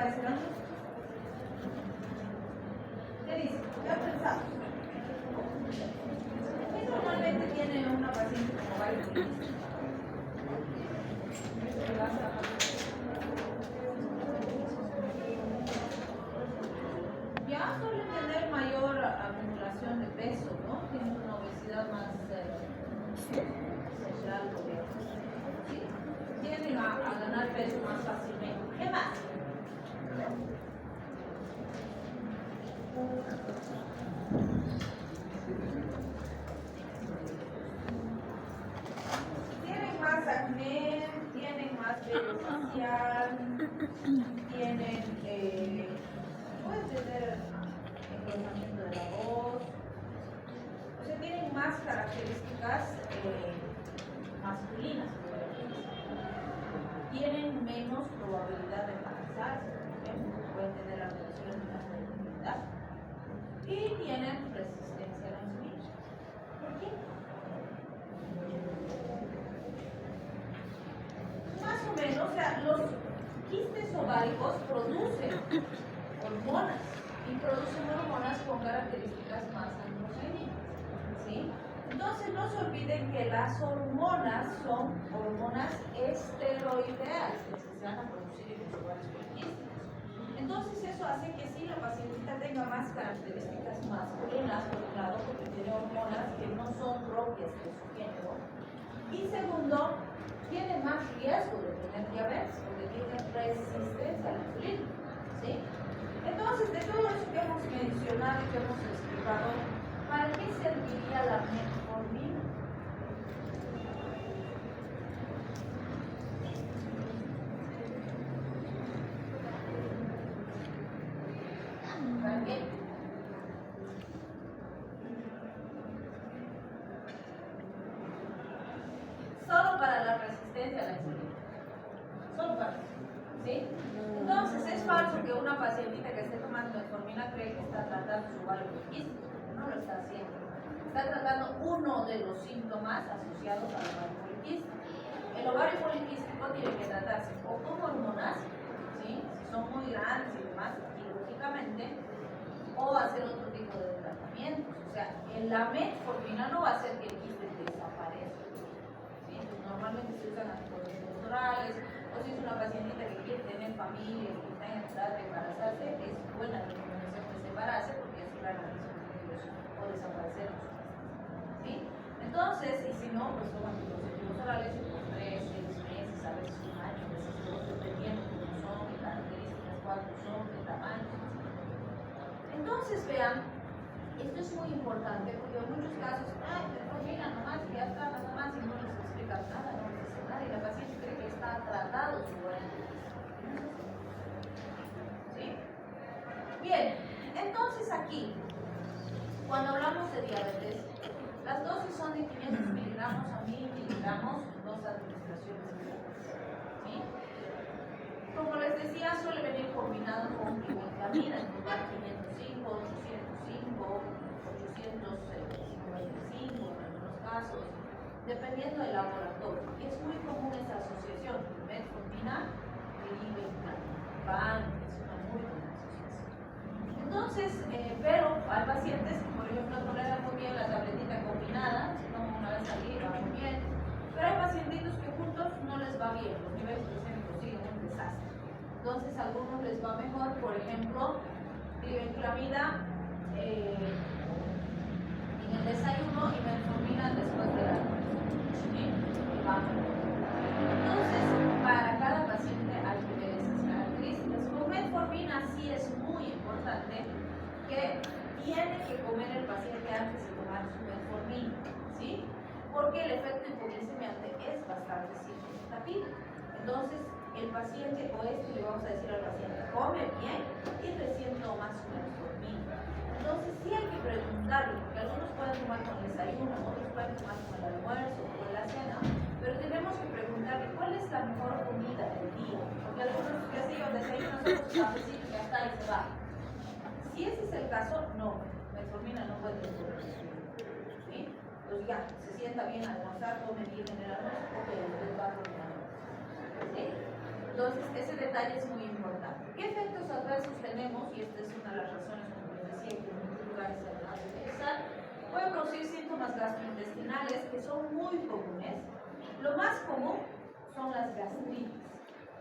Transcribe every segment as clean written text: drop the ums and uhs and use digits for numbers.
maestra? ¿Qué dice? ¿Qué ha pensado? ¿Qué normalmente tiene una paciente como ovario? Ya suele tener mayor acumulación de peso, ¿no? Tiene una obesidad más social, ¿sí? Tienden a ganar peso más fácilmente. ¿Qué más? Tienen más acné, tienen más vello facial, tienen, pueden tener engrosamiento de la voz, o sea, tienen más características masculinas, tienen menos probabilidad de embarazarse, por ejemplo, pueden tener alteraciones en la fertilidad y tienen resistencia a la insulina. ¿Por qué? Más o menos, o sea, los quistes ováricos producen hormonas y producen hormonas con características más androgénicas, ¿sí? Entonces no se olviden que las hormonas son hormonas esteroideales que se van a producir en los ovarios poliquísticos. Entonces eso hace que sí la pacientita tenga más características masculinas, por un lado, porque tiene hormonas que no son propias de su género, y segundo, tiene más riesgo de tener diabetes porque tiene resistencia a la insulina, ¿sí? Entonces, de todo eso que hemos mencionado y que hemos explicado, ¿para qué serviría la metformina? ¿Para qué? Solo para la resistencia a la insulina. Solo para eso, ¿sí? Entonces, es falso que una pacientita que esté tomando metformina cree que está tratando su ovario poliquístico. No lo está haciendo. Está tratando uno de los síntomas asociados al ovario poliquístico. El ovario poliquístico tiene que tratarse o con hormonas, ¿sí? Si son muy grandes y demás, quirúrgicamente, o hacer otro tipo de tratamientos. O sea, la metformina no va a hacer que el quiste desaparezca, ¿sí? Entonces, normalmente se usan anticonceptivos orales, o si es una pacientita que quiere tener familia, que está en edad de embarazarse, es buena recomendación que se embarace porque así va a realizar o desaparecer los quistes, ¿sí? Entonces, y si no, pues toman anticonceptivos orales y por 3, 6 meses, a veces un año, a veces 2, dependiendo de cómo son, qué características, cuántos son, qué tamaño. Entonces, vean, esto es muy importante porque en muchos casos, ay, metformina nomás, que ya trata nomás y no les explica nada, no les dice nada y la paciente cree que está tratado su ovario. ¿Sí? Bien, entonces aquí, cuando hablamos de diabetes, las dosis son de 500 miligramos a 1000 miligramos, dos administraciones diarias. ¿Sí? Como les decía, suele venir combinado con glibenclamida, en lugar 505, 805, 855 en algunos casos, dependiendo del laboratorio. Es muy común esa asociación, metformina y glibenclamida. Es una muy buena asociación. Entonces, pero hay pacientes que, por ejemplo, toleran muy bien la tabletita combinada, se toman una vez al día, va muy bien, pero hay pacientitos que juntos no les va bien, los niveles glicémicos siguen un desastre. Entonces, a algunos les va mejor, por ejemplo, glibenclamida en el desayuno y metformina después de la noche. ¿Sí? Y va mejor. Entonces, para cada paciente hay que ver esas características. Con metformina sí es muy importante que tiene que comer el paciente antes de tomar su metformina, ¿sí? Porque el efecto hipoglicemiante es bastante significativo. Entonces, el paciente, o le vamos a decir al paciente, come bien y recién toma su metformina. Entonces, sí hay que preguntarle, porque algunos pueden tomar con el desayuno, otros pueden tomar con el almuerzo o con la cena, pero tenemos que preguntarle cuál es la mejor comida del día, porque algunos, que sé yo, desayunan solo su cafecito y ya está y se va. Si ese es el caso, no, metformina no puede ser. ¿Sí? Pues ya, se sienta bien a almorzar, come bien en el almuerzo, ok, después va a comer. ¿Sí? Entonces, ese detalle es muy importante. ¿Qué efectos veces tenemos, y esta es una de las razones, como les decía, que en muchos lugares se va a utilizar, puede producir síntomas gastrointestinales que son muy comunes. Lo más común son las gastritis.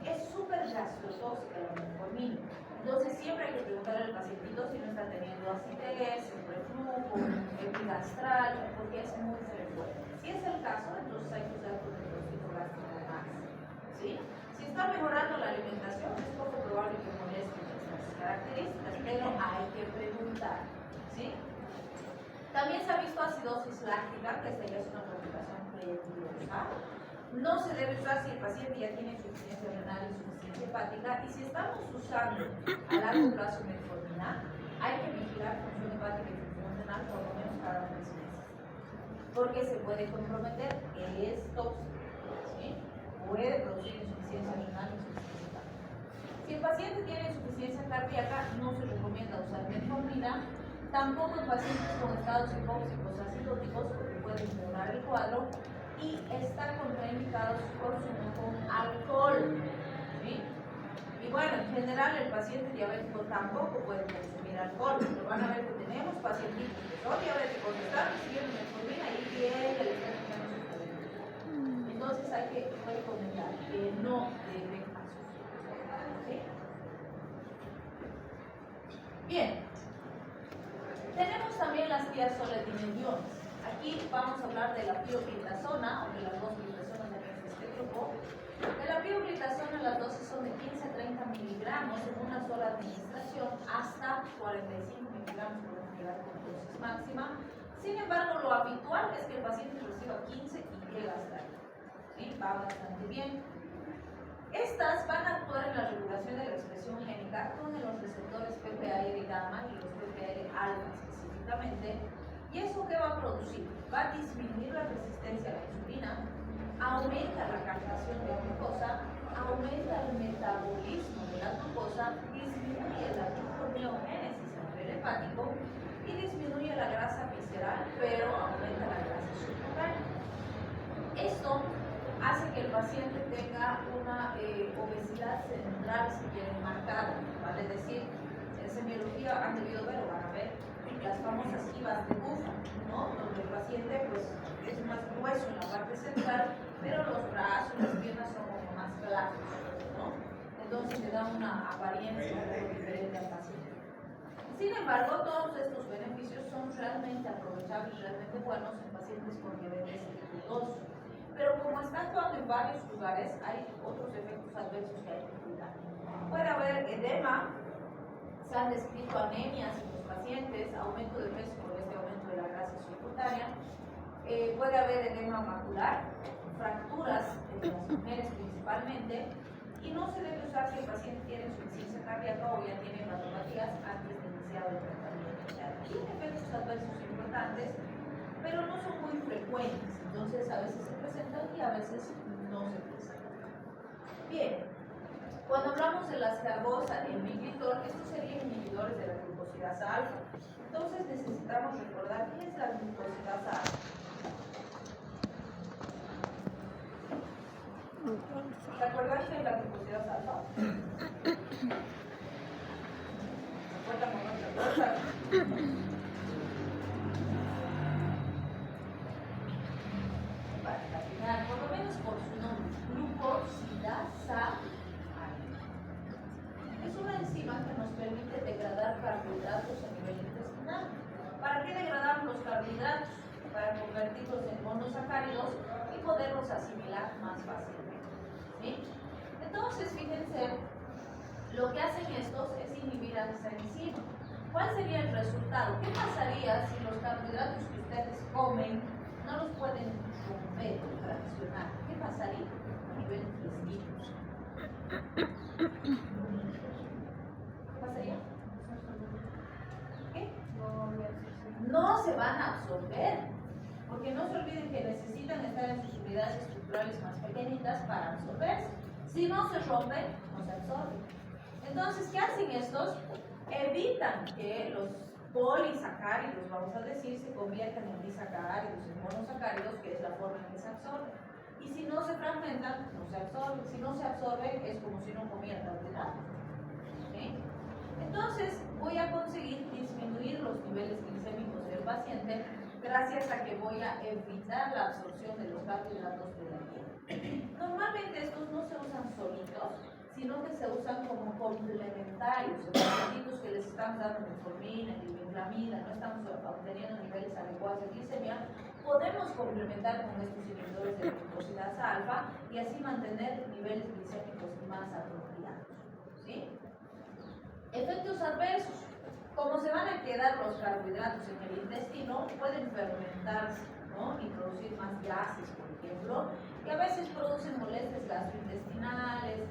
Es súper gastrotóxica la metformina. Entonces siempre hay que preguntarle al pacientito si no está teniendo acidez, reflujo, epigastral, porque es muy frecuente. Si es el caso, entonces hay que usar un depósito gástrico más. ¿Sí? Si está mejorando la alimentación, es poco probable que molesten estas características, pero hay que preguntar. ¿Sí? También se ha visto acidosis láctica, que esta ya es una complicación peligrosa. No se debe usar si el paciente ya tiene insuficiencia renal y insuficiencia hepática, y si estamos usando a largo plazo metformina, hay que vigilar función hepática y función renal por lo menos cada 3 meses, porque se puede comprometer, es tóxico, ¿sí? Puede producir insuficiencia renal y insuficiencia hepática. Si el paciente tiene insuficiencia cardíaca, no se recomienda usar metformina, tampoco en pacientes con estados hipóxicos acidóticos, porque puede empeorar el cuadro, y está contraindicado su consumo con alcohol. ¿Sí? Y bueno, en general el paciente diabético tampoco puede consumir alcohol. Pero van a ver que tenemos pacientes que son diabéticos, que están recibiendo metformina y bien que les están tomando sus diabetes. Entonces hay que recomendar que no deben asociar. ¿Sí? Bien. Tenemos también las tiazolidinediones. Aquí vamos a hablar de la pioglitazona, o de las 2 glitazonas de este grupo. De la pioglitazona, las dosis son de 15 a 30 miligramos en una sola administración, hasta 45 miligramos por unidad con dosis máxima. Sin embargo, lo habitual es que el paciente reciba 15 y llega hasta ahí. ¿Sí? Va bastante bien. Estas van a actuar en la regulación de la expresión génica con los receptores PPAR gamma y los PPAR alfa específicamente. ¿Y eso qué va a producir? Va a disminuir la resistencia a la insulina, aumenta la captación de glucosa, aumenta el metabolismo de la glucosa, disminuye la gluconeogénesis a nivel hepático y disminuye la grasa visceral, pero aumenta la grasa subcutánea. Esto hace que el paciente tenga una obesidad central, si quieren, marcada, ¿vale? Es decir, en semiología han debido ver o van a ver las famosas IVAs de búfalo, ¿no? Donde el paciente pues, es más grueso en la parte central, pero los brazos, las piernas son como más flacos, ¿no? Entonces le da una apariencia un poco diferente al paciente. Sin embargo, todos estos beneficios son realmente aprovechables, realmente buenos en pacientes con diabetes tipo 2. Pero como está actuando en varios lugares, hay otros efectos adversos que hay que cuidar. Puede haber edema, se han descrito anemias en los pacientes, aumento de peso por este aumento de la grasa subcutánea, puede haber edema macular, fracturas en las mujeres principalmente, y no se debe usar si el paciente tiene insuficiencia cardíaca o ya tiene hepatopatías antes de iniciar el tratamiento. O sea, tiene efectos adversos importantes, pero no son muy frecuentes, entonces a veces se presentan y a veces no se presentan. Bien, cuando hablamos de las carbosa en inhibitor, estos serían inhibidores de la glucosidasa alfa. Entonces necesitamos recordar qué es la glucosidasa alfa. ¿Se acuerdan de la glucosidasa alfa? ¿Se acuerdan o no se acuerdan? Por lo menos por su nombre, glucosidasa alfa. Es una enzima que nos permite degradar carbohidratos a nivel intestinal. ¿Para qué degradamos los carbohidratos? Para convertirlos en monosacáridos y poderlos asimilar más fácilmente. ¿Sí? Entonces, fíjense, lo que hacen estos es inhibir a esa enzima. ¿Cuál sería el resultado? ¿Qué pasaría si los carbohidratos que ustedes comen no los pueden romper o fraccionar? ¿Qué pasaría a nivel intestino? ¿Qué pasaría? ¿Qué? No se van a absorber, porque no se olviden que necesitan estar en sus unidades estructurales más pequeñitas para absorberse. Si no se rompen, no se absorben. Entonces, ¿qué hacen estos? Evitan que los polisacáridos, vamos a decir, se conviertan en disacáridos, en monosacáridos, que es la forma en que se absorben. Y si no se fragmentan, no se absorben. Si no se absorben, es como si no comieran carbohidratos. ¿Sí? gracias a que voy a evitar la absorción de los carbohidratos de la dieta. Normalmente estos no se usan solitos, sino que se usan como complementarios, los pacientitos que les estamos dando metformina, glibenclamida, no estamos obteniendo niveles adecuados de glicemia, podemos complementar con estos inhibidores de glucosidasa alfa y así mantener niveles glicémicos más apropiados, ¿sí? Efectos adversos. Como se van a quedar los carbohidratos en el intestino, pueden fermentarse, ¿no? Y producir más gases, por ejemplo, y a veces producen molestias gastrointestinales,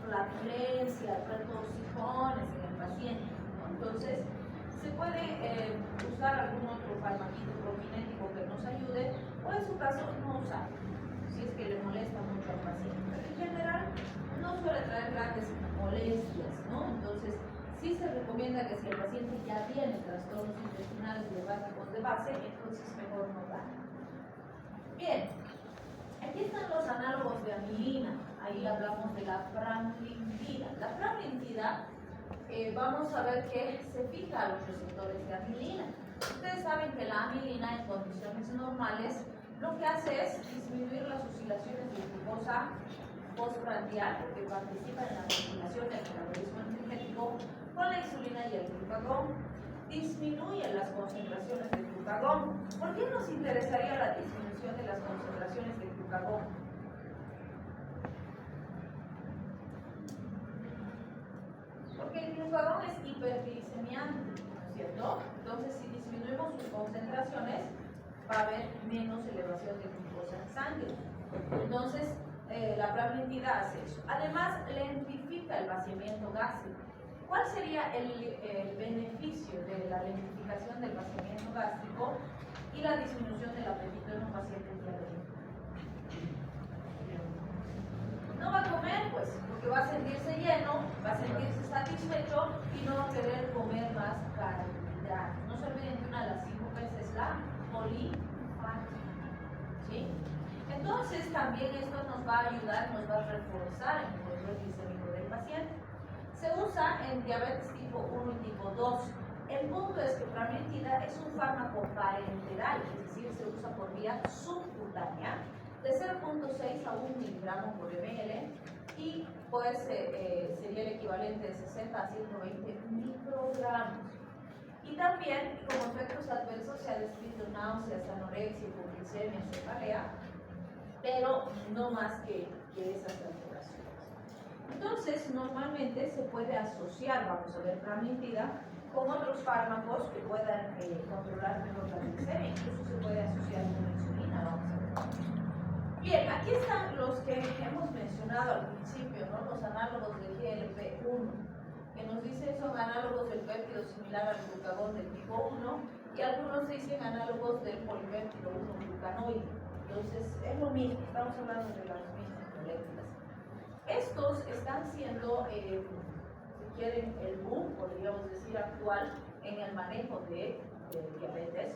flatulencia, retorcijones en el paciente, ¿no? Entonces, se puede usar algún otro farmaquito prokinético que nos ayude, o en su caso no usar, si es que le molesta mucho al paciente. Pero en general no suele traer grandes molestias, ¿no? Entonces, sí se recomienda que si el paciente ya tiene trastornos intestinales hepáticos de base, entonces mejor no dar. Bien, aquí están los análogos de amilina. Ahí hablamos de la pramlintida. La pramlintida, vamos a ver que se fija a los receptores de amilina. Ustedes saben que la amilina en condiciones normales lo que hace es disminuir las oscilaciones de glucosa postprandial, porque participa en la regulación del metabolismo energético con la insulina y el glucagón. Disminuye las concentraciones de glucagón. ¿Por qué nos interesaría la disminución de las concentraciones de glucagón? Porque el glucagón es hiperglicemiante, ¿no es cierto? Entonces, si disminuimos sus concentraciones, va a haber menos elevación de glucosa en sangre. Entonces, la pramlintida hace eso. Además, lentifica el vaciamiento gástrico. ¿Cuál sería el beneficio de la lentificación del vaciamiento gástrico y la disminución del apetito en un paciente diabético? No va a comer, pues, porque va a sentirse lleno, va a sentirse satisfecho y no va a querer comer más carbohidratos. No se olviden que una de las 5 P's es la polifagia, ¿sí? Entonces, también esto nos va a ayudar, nos va a reforzar en el control glicémico del paciente. Se usa en diabetes tipo 1 y tipo 2. El punto es que pramlintida es un fármaco parenteral, es decir, se usa por vía subcutánea de 0.6 a 1 miligramo por ml y pues sería el equivalente de 60 a 120 microgramos. Y también como efectos adversos se ha descrito náuseas, anorexia, hipoglicemia, cefalea, pero no más que esas alteraciones. Entonces, normalmente se puede asociar, vamos a ver, pramlintida con otros fármacos que puedan controlar mejor la glicemia, incluso se puede asociar con la insulina, vamos a ver. Bien, aquí están los que hemos mencionado al principio, ¿no? Los análogos del GLP-1, que nos dicen son análogos del péptido similar al glucagón del tipo 1 y algunos dicen análogos del polipéptido 1-glucanoide. Entonces, es lo mismo, estamos hablando de las mismas moléculas. Estos están siendo, si quieren, el boom, podríamos decir, actual en el manejo de diabetes.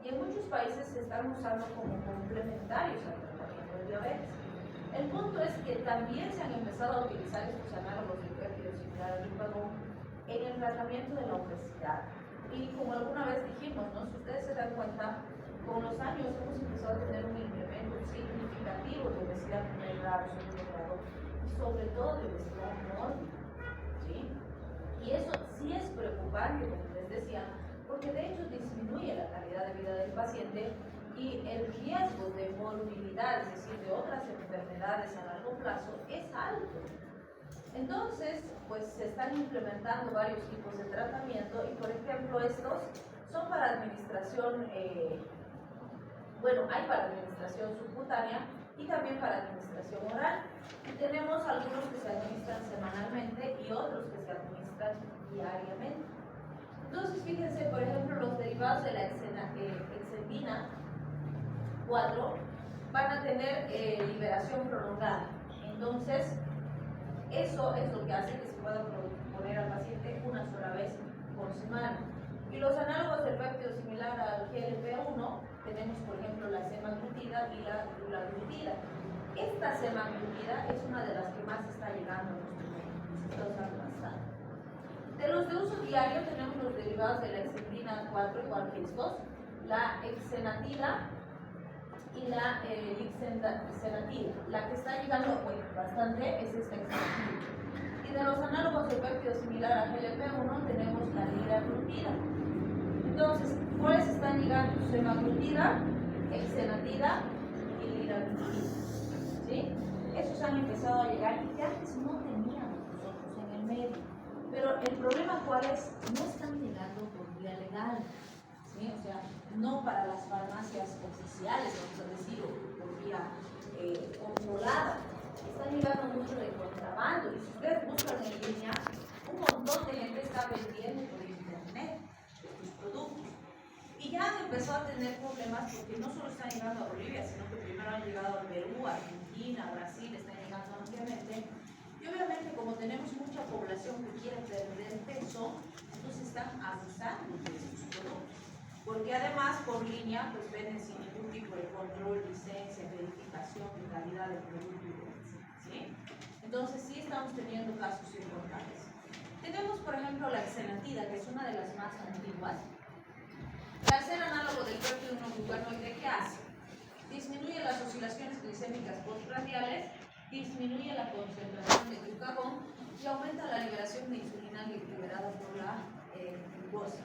Y en muchos países se están usando como complementarios al tratamiento de diabetes. El punto es que también se han empezado a utilizar estos análogos de péptido similar al glucagón en el tratamiento de la obesidad. Y como alguna vez dijimos, ¿no? Si ustedes se dan cuenta, con los años hemos empezado a tener un incremento significativo de obesidad de primer grado, segundo grado, y sobre todo de obesidad mórbida, ¿sí? Y eso sí es preocupante, como les decía, porque de hecho disminuye la calidad de vida del paciente y el riesgo de morbilidad, es decir, de otras enfermedades a largo plazo, es alto. Entonces, pues se están implementando varios tipos de tratamiento y, por ejemplo, estos son para administración, hay para administración subcutánea y también para administración oral. Y tenemos algunos que se administran semanalmente y otros que se administran diariamente. Entonces, fíjense, por ejemplo, los derivados de la exendina 4 van a tener liberación prolongada. Entonces, eso es lo que hace que se pueda poner al paciente una sola vez por semana. Y los análogos del péptido similar al GLP-1, tenemos por ejemplo la semaglutida y la dulaglutida. Esta semaglutida es una de las que más está llegando a nuestro médico y se está usando bastante. De los de uso diario tenemos los derivados de la exendina 4, igual que estos, la exenatida y la lixenatida. La que está llegando bastante es esta exenatida. Y de los análogos de péptido similar a GLP-1 tenemos la liraglutida. Entonces, ¿cuáles están ligando? Semaglutida, exenatida y liraglutida. ¿Sí? Esos han empezado a llegar y que antes no teníamos nosotros en el medio. Pero el problema cuál es, no están llegando por vía legal. ¿Sí? O sea, no para las farmacias oficiales, vamos a decir, o por vía controlada. Están llegando mucho de contrabando. Y si ustedes buscan en línea, un montón de gente está vendiendo por internet sus productos. Y ya han empezado a tener problemas porque no solo están llegando a Bolivia, sino que primero han llegado a Perú, Argentina, Brasil, están llegando ampliamente. Y obviamente como tenemos mucha población que quiere perder peso, entonces están abusando de sus productos. Porque además por línea pues venden sin ningún tipo de control, licencia, verificación de calidad del producto, ¿sí? Entonces sí estamos teniendo casos importantes. Tenemos por ejemplo la exenatida, que es una de las más antiguas. Al ser análogo del péptido 1-glucanoide, ¿qué hace? Disminuye las oscilaciones glicémicas postprandiales, disminuye la concentración de glucagón y aumenta la liberación de insulina liberada por la glucosa.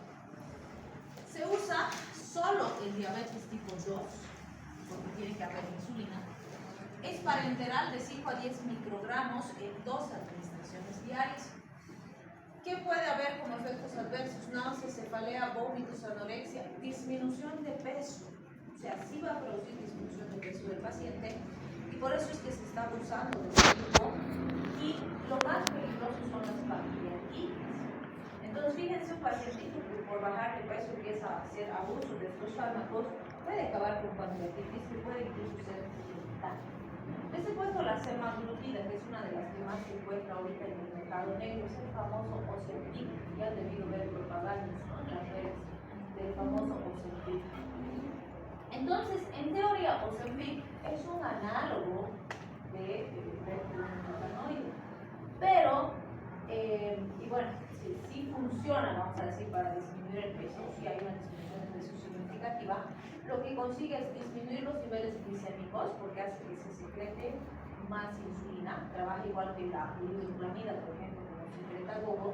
Se usa solo en diabetes tipo 2, porque tiene que haber insulina. Es parenteral de 5 a 10 microgramos en 2 administraciones diarias. ¿Qué puede haber como efectos adversos? Náuseas, cefalea, vómitos, anorexia, disminución de peso. O sea, sí va a producir disminución de peso del paciente y por eso es que se está abusando de este tipo. Y lo más peligroso son las pancreatitis. Entonces, fíjense, un pacientito que por bajar de peso empieza a hacer abuso de estos fármacos, puede acabar con pancreatitis que puede incluso ser letal. Les cuento la semaglutida, que es una de las que más se encuentra ahorita en el mercado negro, es el famoso Ozempic, ya han debido ver propagandas, ¿no?, en las redes del famoso Ozempic. Entonces, en teoría, Ozempic es un análogo de glucanoide, pero, y bueno, sí funciona, vamos a decir, para disminuir el peso, si hay una disminución de peso significativa. Lo que consigue es disminuir los niveles glicémicos porque hace que se secrete más insulina, trabaja igual que la glibenclamida, por ejemplo, como secreta GOGO,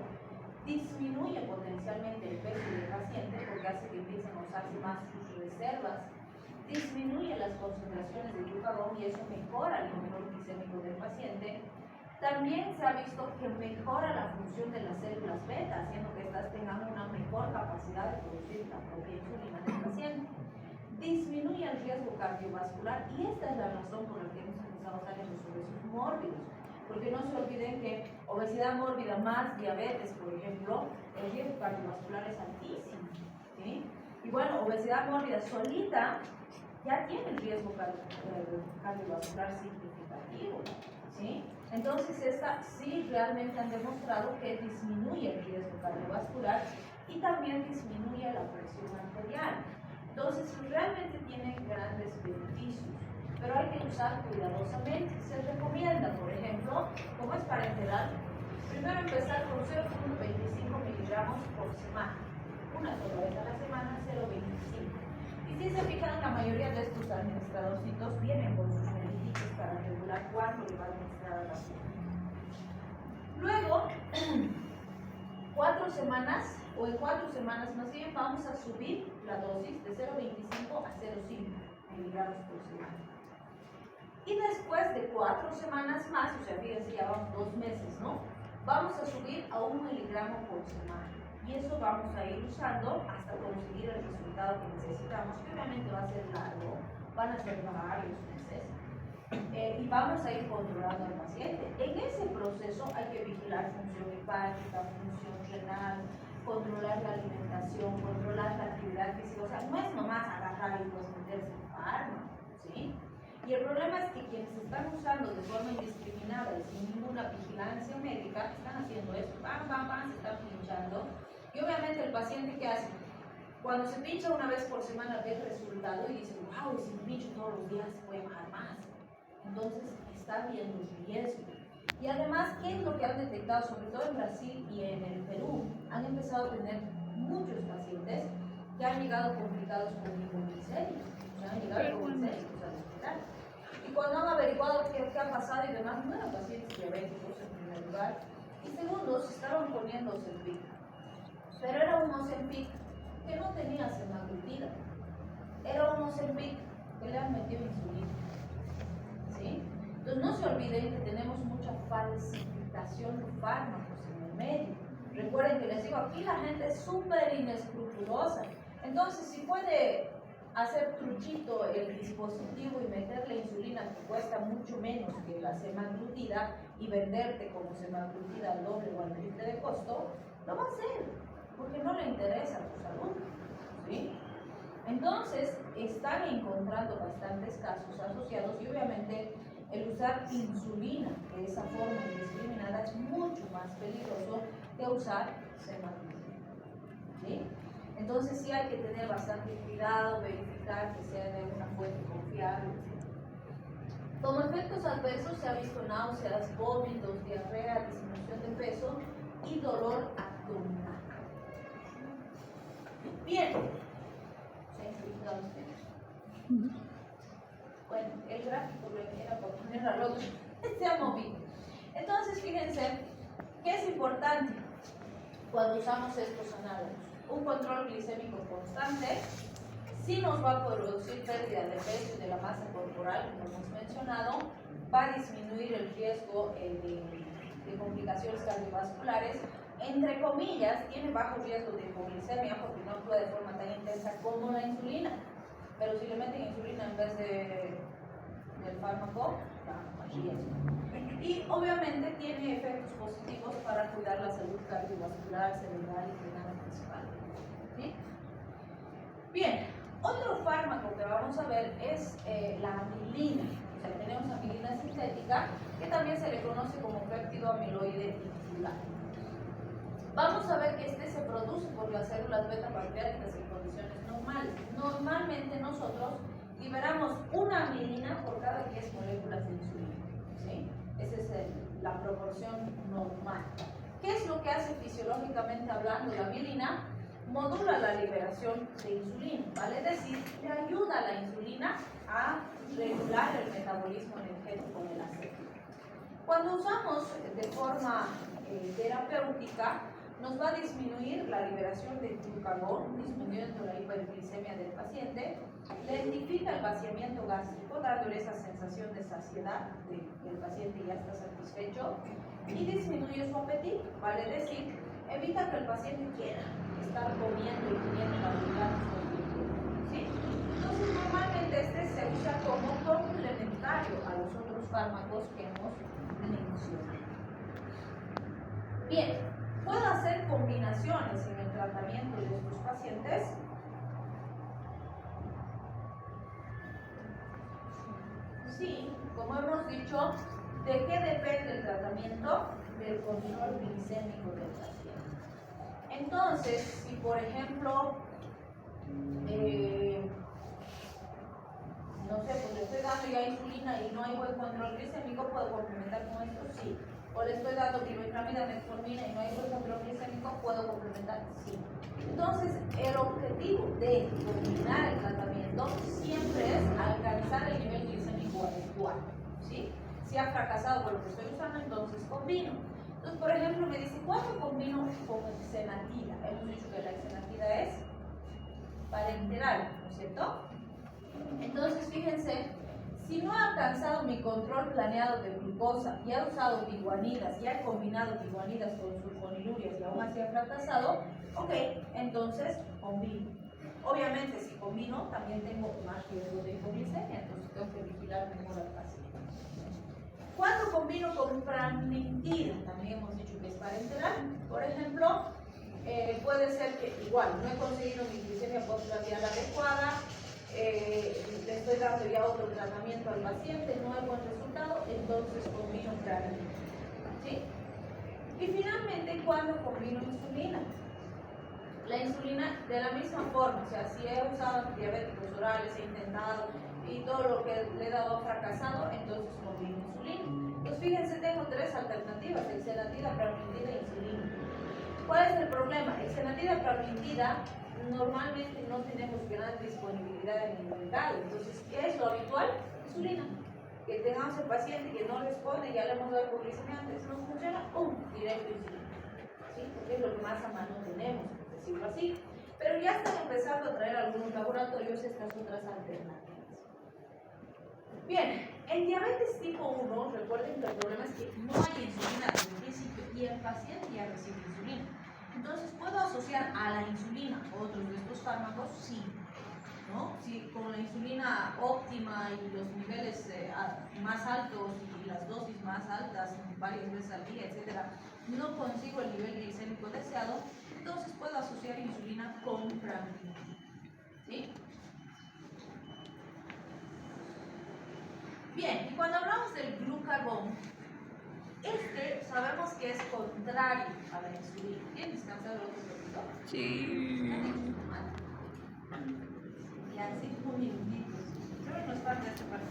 disminuye potencialmente el peso del paciente porque hace que empiecen a usarse más sus reservas, disminuye las concentraciones de glucagón y eso mejora el control glicémico del paciente. También se ha visto que mejora la función de las células beta, haciendo que estas tengan una mejor capacidad de producir la propia insulina del paciente. Disminuye el riesgo cardiovascular y esta es la razón por la que hemos empezado a usar en los obesos mórbidos, porque no se olviden que obesidad mórbida más diabetes, por ejemplo, el riesgo cardiovascular es altísimo, ¿sí? Y bueno, obesidad mórbida solita ya tiene el riesgo cardiovascular significativo, ¿sí? Entonces esta sí realmente han demostrado que disminuye el riesgo cardiovascular y también disminuye la presión arterial. Entonces, realmente tiene grandes beneficios, pero hay que usar cuidadosamente. Se recomienda, por ejemplo, como es parenteral, primero empezar con 0.25 miligramos por semana. Una sola vez a la semana, 0.25. Y si se fijan, la mayoría de estos administradorcitos vienen con sus medicitos para regular cuánto le va a administrar a la paciente. Luego, 4 semanas, o en 4 semanas más bien, vamos a subir la dosis de 0.25 a 0.5 miligramos por semana. Y después de 4 semanas más, o sea, fíjense, ya vamos 2 meses, ¿no? Vamos a subir a 1 miligramo por semana. Y eso vamos a ir usando hasta conseguir el resultado que necesitamos, que obviamente va a ser largo, van a ser varios meses. Y vamos a ir controlando al paciente. En ese proceso hay que vigilar función hepática, función renal, controlar la alimentación, controlar la actividad física. O sea, no es nomás agarrar y pues meterse en fármaco, ¿sí? Y el problema es que quienes están usando de forma indiscriminada y sin ninguna vigilancia médica, están haciendo eso, se están pinchando. Y obviamente el paciente, ¿qué hace? Cuando se pincha una vez por semana ve el resultado y dice, wow, si me pincho todos los días voy a bajar más. Entonces está viendo el riesgo. Y además, ¿qué es lo que han detectado? Sobre todo en Brasil y en el Perú, han empezado a tener muchos pacientes ya han llegado complicados con hipoglicemia, ya han llegado hipoglicémicos al hospital. Y cuando han averiguado qué ha pasado y demás, no eran pacientes diabéticos en primer lugar, y segundo, se estaban poniendo Ozempic. Pero era un Ozempic que no tenía semaglutida, era un Ozempic que le han metido insulina. ¿Sí? Entonces no se olviden que tenemos mucha falsificación de fármacos en el medio. Recuerden que les digo, aquí la gente es súper inescrupulosa. Entonces, si puede hacer truchito el dispositivo y meterle insulina que cuesta mucho menos que la semaglutida y venderte como semaglutida al doble o al triple de costo, lo va a hacer, porque no le interesa tu salud. ¿Sí? Entonces, están encontrando bastantes casos asociados y obviamente el usar insulina de esa forma indiscriminada es mucho más peligroso que usar semaglutida. ¿Sí? Entonces sí hay que tener bastante cuidado, verificar que sea de una fuente confiable. Como efectos adversos se ha visto náuseas, vómitos, diarrea, disminución de peso y dolor abdominal. Bien. Bueno, el gráfico era para poner al otro, se ha movido. Entonces, fíjense que es importante cuando usamos estos análogos. Un control glicémico constante sí nos va a producir pérdida de peso y de la masa corporal, como hemos mencionado, va a disminuir el riesgo de complicaciones cardiovasculares. Entre comillas, tiene bajo riesgo de hipoglicemia porque no actúa de forma tan intensa como la insulina. Pero si le meten insulina en vez del fármaco, da más riesgo. Y obviamente tiene efectos positivos para cuidar la salud cardiovascular, cerebral y renal principal. ¿Sí? Bien, otro fármaco que vamos a ver es la amilina. O sea, tenemos amilina sintética, que también se le conoce como péptido amiloide tisular. Vamos a ver que este se produce por las células beta pancreáticas en condiciones normales. Normalmente nosotros liberamos una amilina por cada 10 moléculas de insulina. ¿Sí? Esa es la proporción normal. ¿Qué es lo que hace fisiológicamente hablando la amilina? Modula la liberación de insulina, ¿vale? Es decir, le ayuda a la insulina a regular el metabolismo energético de la célula. Cuando usamos de forma terapéutica, nos va a disminuir la liberación de glucagón, disminuyendo la hiperglicemia del paciente, lentifica el vaciamiento gástrico, dándole esa sensación de saciedad de que el paciente ya está satisfecho, y disminuye su apetito, vale decir, evita que el paciente quiera estar comiendo y teniendo carbohidratos continuos. ¿Sí? Entonces, normalmente este se usa como complementario a los otros fármacos que hemos mencionado. Bien, ¿puedo hacer combinaciones en el tratamiento de estos pacientes? Sí, como hemos dicho, ¿de qué depende el tratamiento? Del control glicémico del paciente. Entonces, si por ejemplo, no sé, pues le estoy dando ya insulina y no hay buen control glicémico, ¿puedo complementar con esto? Sí. O le estoy dando glibenclamida, metformina y no hay buen control glicémico, ¿puedo complementar? Sí. Entonces, el objetivo de combinar el tratamiento siempre es alcanzar el nivel glicémico adecuado. ¿Sí? Si ha fracasado con lo que estoy usando, entonces combino. Entonces, por ejemplo, me dice, ¿cuándo combino con exenatida? Hemos dicho que la exenatida es parenteral, ¿no es cierto? Entonces, fíjense, si no he alcanzado mi control planeado de glucosa y he usado tiguanidas, y he combinado tiguanidas con sulfonilurias y aún así ha fracasado, ok, entonces combino. Obviamente, si combino, también tengo más riesgo de hipoglicemia, entonces tengo que vigilar mejor al paciente. ¿Cuándo combino con pramlintida? También hemos dicho que es parenteral. Por ejemplo, puede ser que igual no he conseguido mi glicemia postprandial adecuada, le estoy dando ya otro tratamiento al paciente, no hay buen resultado, entonces combino pramlintida. ¿Sí? Y finalmente, ¿cuándo combino insulina? La insulina de la misma forma, o sea, si he usado antidiabéticos orales, he intentado y todo lo que le he dado ha fracasado, entonces combino insulina. Pues fíjense, tengo tres alternativas, exenatida, pramlintida e insulina. ¿Cuál es el problema? Exenatida, pramlintida normalmente no tenemos gran disponibilidad en el mercado. Entonces, ¿qué es lo habitual? Insulina. Que tengamos el paciente que no responde, ya le hemos dado hipoglicemia, antes no funciona, ¡pum! Directo insulina. ¿Sí? Porque es lo que más a mano tenemos, por decirlo así. Pero ya están empezando a traer algunos laboratorios estas otras alternativas. Bien, en diabetes tipo 1, recuerden que el problema es que no hay insulina desde el principio y el paciente ya recibe insulina. Entonces, ¿puedo asociar a la insulina otros de estos fármacos? Sí. ¿No? Si con la insulina óptima y los niveles más altos y las dosis más altas, varias veces al día, etcétera, no consigo el nivel glicémico deseado, entonces puedo asociar insulina con pramiprazole. ¿Sí? Bien, y cuando hablamos del glucagón, sabemos que es contrario a la insulina. ¿Quieren descansar el otro poquito? Sí. Ya, 5 minutitos. Creo que no es parte de esta parte.